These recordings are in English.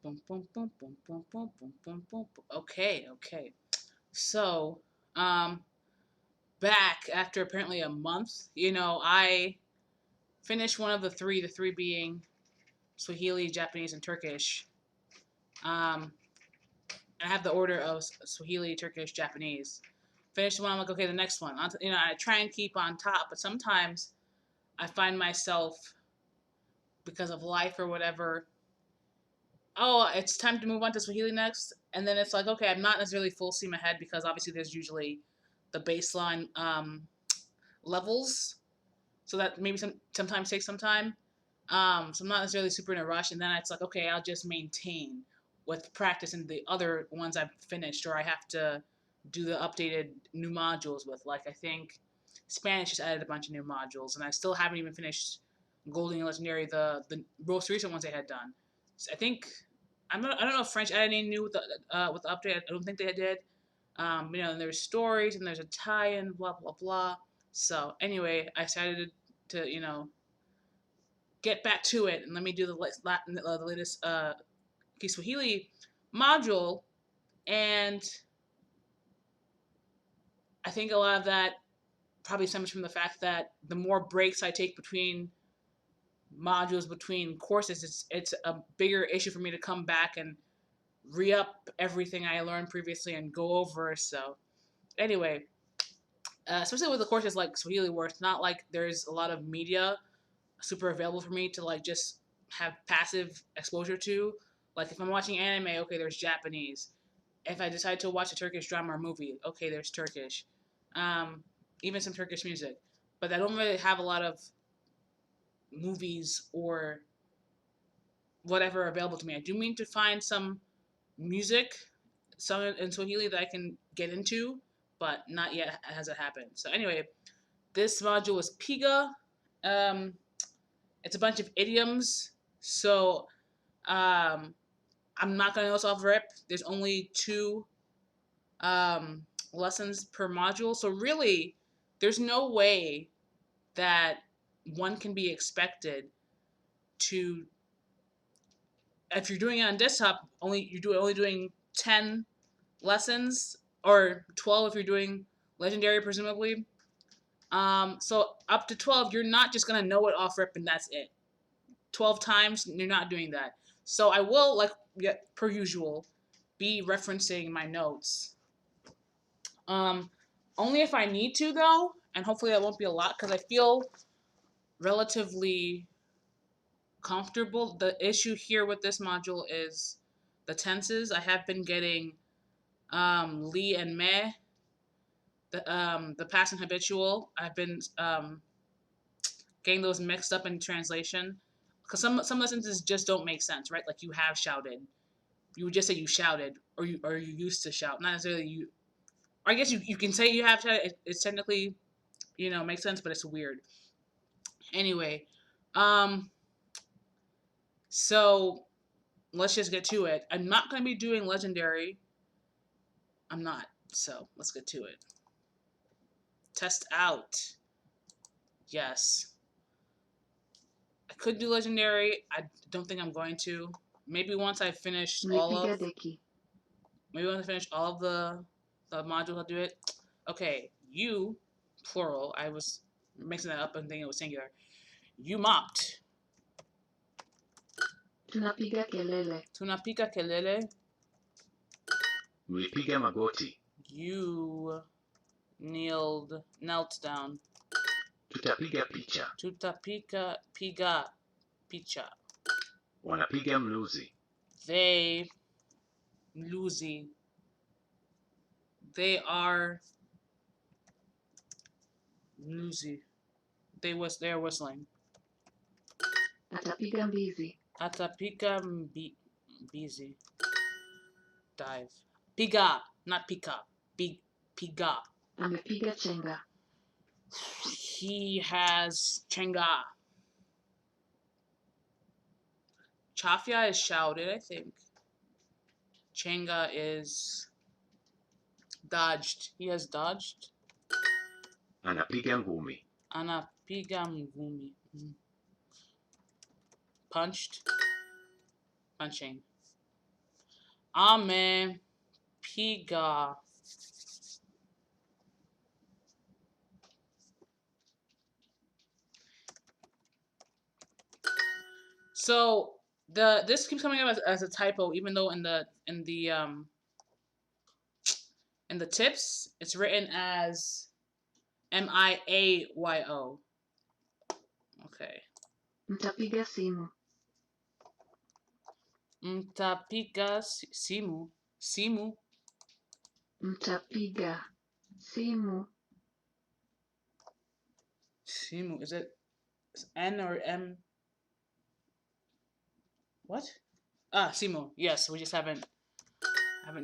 Boom, boom, boom, boom, boom, boom, boom, boom, boom. Okay, okay. So, back after apparently a month, I finished one of the three being Swahili, Japanese, and Turkish. Um, I have the order of Swahili, Turkish, Japanese. Finished one, I'm like, okay, the next one. I try and keep on top, but sometimes I find myself, because of life or whatever, oh, it's time to move on to Swahili next. And then it's like, okay, I'm not necessarily full steam ahead because obviously there's usually the baseline levels. So that maybe sometimes takes some time. So I'm not necessarily super in a rush. And then it's like, okay, I'll just maintain with practice in the other ones I've finished, or I have to do the updated new modules with. Like, I think Spanish just added a bunch of new modules, and I still haven't even finished Golden and Legendary, the most recent ones they had done. So I think I don't know if French added any new with the update. I don't think they did. And there's stories and there's a tie-in, blah blah blah. So anyway, I decided to get back to it and let me do the latest Kiswahili module, and I think a lot of that probably stems from the fact that the more breaks I take between modules, between courses, it's a bigger issue for me to come back and re-up everything I learned previously and go over. So anyway, especially with the courses like Swahili, where it's not like there's a lot of media super available for me to like just have passive exposure to. Like if I'm watching anime, okay, there's Japanese. If I decide to watch a Turkish drama or movie, okay, there's Turkish. Um, Even some Turkish music. But I don't really have a lot of movies or whatever available to me. I do mean to find some music, some in Swahili that I can get into, but not yet has it happened. So anyway, this module is Piga. Um, it's a bunch of idioms. So I'm not gonna know this off rip. There's only two lessons per module, so really, there's no way that one can be expected to. If you're doing it on desktop, only doing 10 lessons, or 12 if you're doing legendary, presumably. So up to 12, you're not just gonna know it off rip and that's it. 12 times, you're not doing that. So I will, like per usual, be referencing my notes. Um, Only if I need to though, and hopefully that won't be a lot because I feel relatively comfortable. The issue here with this module is the tenses. I have been getting li and me, the past and habitual. I've been getting those mixed up in translation because some of the sentences just don't make sense, right? Like you have shouted, you would just say you shouted, or you used to shout, not necessarily you. Or I guess you can say you have shouted. It's technically makes sense, but it's weird. Anyway, um, so let's just get to it. I'm not gonna be doing legendary. I'm not. So let's get to it. Test out. Yes. I could do legendary. I don't think I'm going to. Maybe once I finish all of. Maybe once I finish all of the modules, I'll do it. Okay, you, plural. I was mixing that up and thinking it was singular. You mopped. Tunapiga kelele. Tunapiga kelele. Ulipiga magoti. You knelt down. Tutapiga picha. Piga picha. Wanapiga mluzi. They mluzi. They are mluzi. They're whistling. Atapiga mbizi. Atapiga mbizi. Dive. Piga, not pika. Piga. Amepiga chenga. He has chenga. Chafya is shouted, I think. Chenga is dodged. He has dodged. Anapiga ngumi. Anapiga ngumi. Punched. Punching. Ame Piga. So this keeps coming up as a typo, even though in the tips it's written as Miayo. Okay. Mtapiga simu. Mtapiga simu. Simu. Mtapiga simu. Simu. Is it N or M? What? Ah, simu. Yes, we just haven't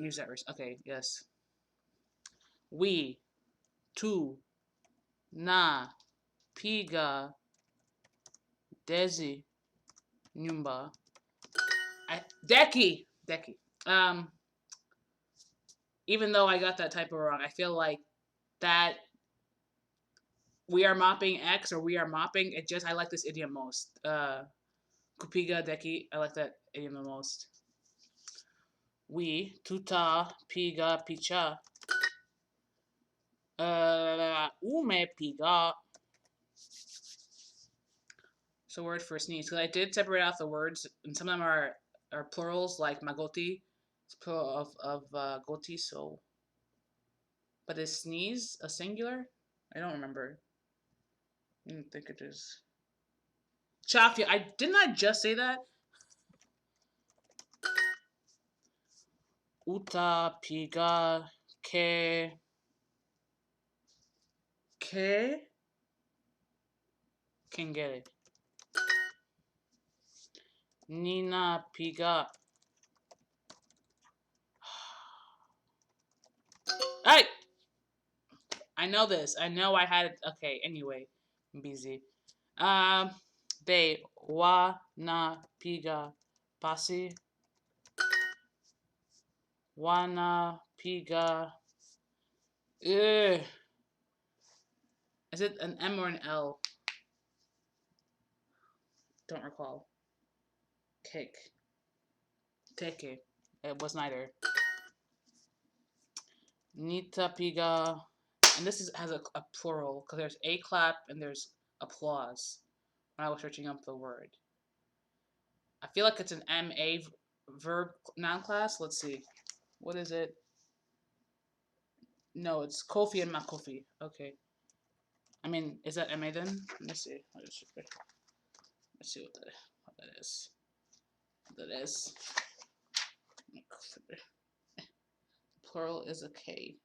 used that. Okay, yes. We. Tu. Na. Piga. Dezi. Nyumba. Deki. Even though I got that typo wrong, I feel like that we are mopping X or we are mopping. I like this idiom most. Kupiga deki. I like that idiom the most. We tuta piga picha. Ume piga. So word for sneeze. Because I did separate out the words, and some of them are plurals, like magoti. It's plural of goti, so. But is sneeze a singular? I don't remember. I don't think it is. Chafia. Didn't I just say that? Uta piga ke kengele. Nina piga. Hey! I know this. I know I had it. Okay, anyway. I'm busy. They wa na piga pasi. Wana piga. Ugh. Is it an M or an L? Don't recall. Kick. Teke. It was neither. Nita piga. And this has a plural because there's a clap and there's applause when I was searching up the word. I feel like it's an MA verb noun class. Let's see. What is it? No, it's Kofi and Makofi. Okay. I mean, is that MA then? Let me see. Let's see what that is. What that is. Plural is a K.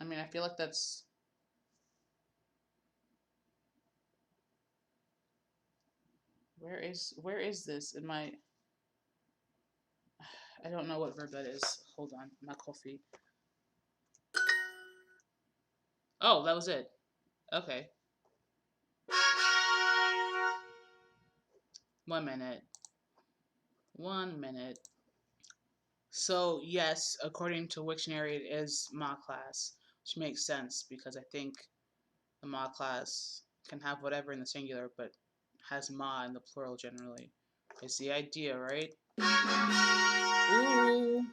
I mean, I feel like that's. Where is this in my? I don't know what verb that is. Hold on, Makofi. Oh, that was it. Okay. 1 minute. 1 minute. So yes, according to Wiktionary, it is ma class, which makes sense because I think the ma class can have whatever in the singular, but has ma in the plural generally. Is the idea, right? Ooh,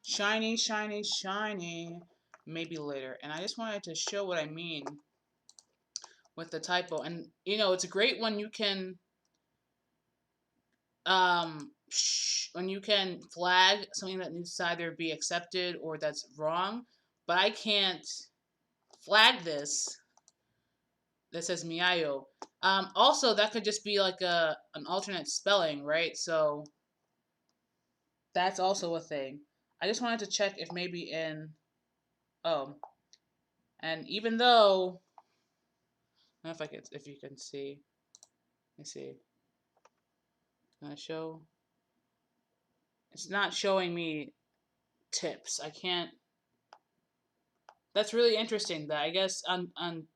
shiny, shiny, shiny. Maybe later. And I just wanted to show what I mean with the typo. And it's great when you can flag something that needs to either be accepted or that's wrong, but I can't flag this that says miayo. Also, that could just be like an alternate spelling, right? So that's also a thing. I just wanted to check if maybe and even though I don't know if you can see. Let me see. Can I show? It's not showing me tips. I can't. That's really interesting. That I guess on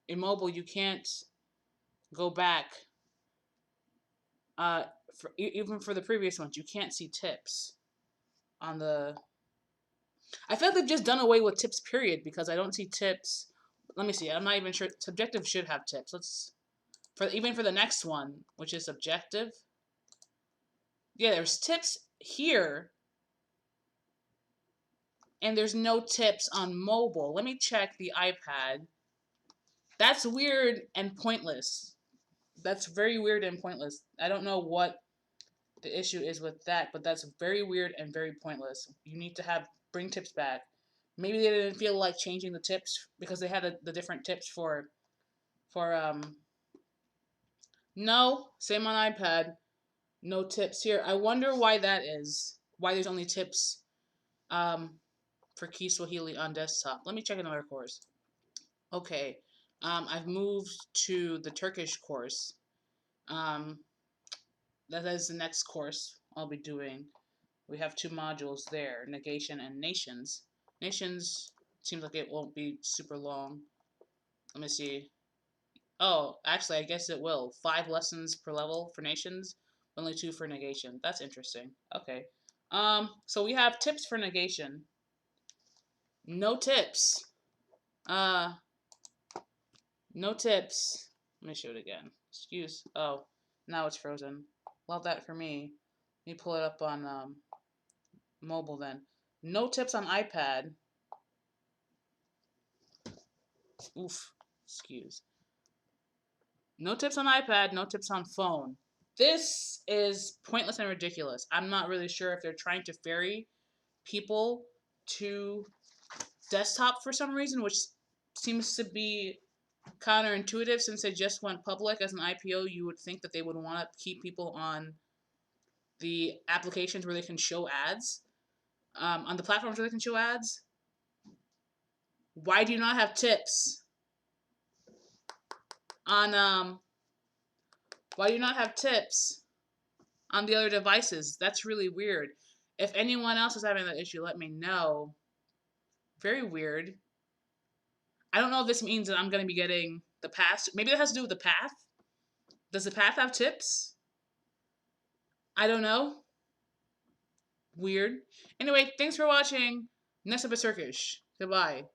immobile you can't go back. Even for the previous ones, you can't see tips on the. I feel like they've just done away with tips. Period, because I don't see tips. Let me see. I'm not even sure. Subjective should have tips. Even for the next one, which is subjective. Yeah, there's tips here, and there's no tips on mobile. Let me check the iPad. That's weird and pointless. That's very weird and pointless. I don't know what the issue is with that, but that's very weird and very pointless. You need to bring tips back. Maybe they didn't feel like changing the tips because they had the different tips for no, same on iPad. No tips here. I wonder why that is. Why there's only tips for Key Swahili on desktop. Let me check another course. Okay. I've moved to the Turkish course. That is the next course I'll be doing. We have 2 modules there, negation and nations. Nations seems like it won't be super long. Let me see. Oh, actually, I guess it will. 5 lessons per level for nations, only 2 for negation. That's interesting. Okay. So we have tips for negation. No tips. No tips. Let me show it again. Oh, now it's frozen. Love that for me. Let me pull it up on mobile then. No tips on iPad. Oof. Excuse. No tips on iPad, no tips on phone. This is pointless and ridiculous. I'm not really sure if they're trying to ferry people to desktop for some reason, which seems to be counterintuitive since they just went public as an IPO. You would think that they would want to keep people on the applications where they can show ads, on the platforms where they can show ads. Why do you not have tips on why do you not have tips on the other devices? That's really weird. If anyone else is having that issue, let me know. Very weird. I don't know if this means that I'm going to be getting the path. Maybe it has to do with the path. Does the path have tips? I don't know. Weird. Anyway, thanks for watching. Next up is Turkish. Goodbye.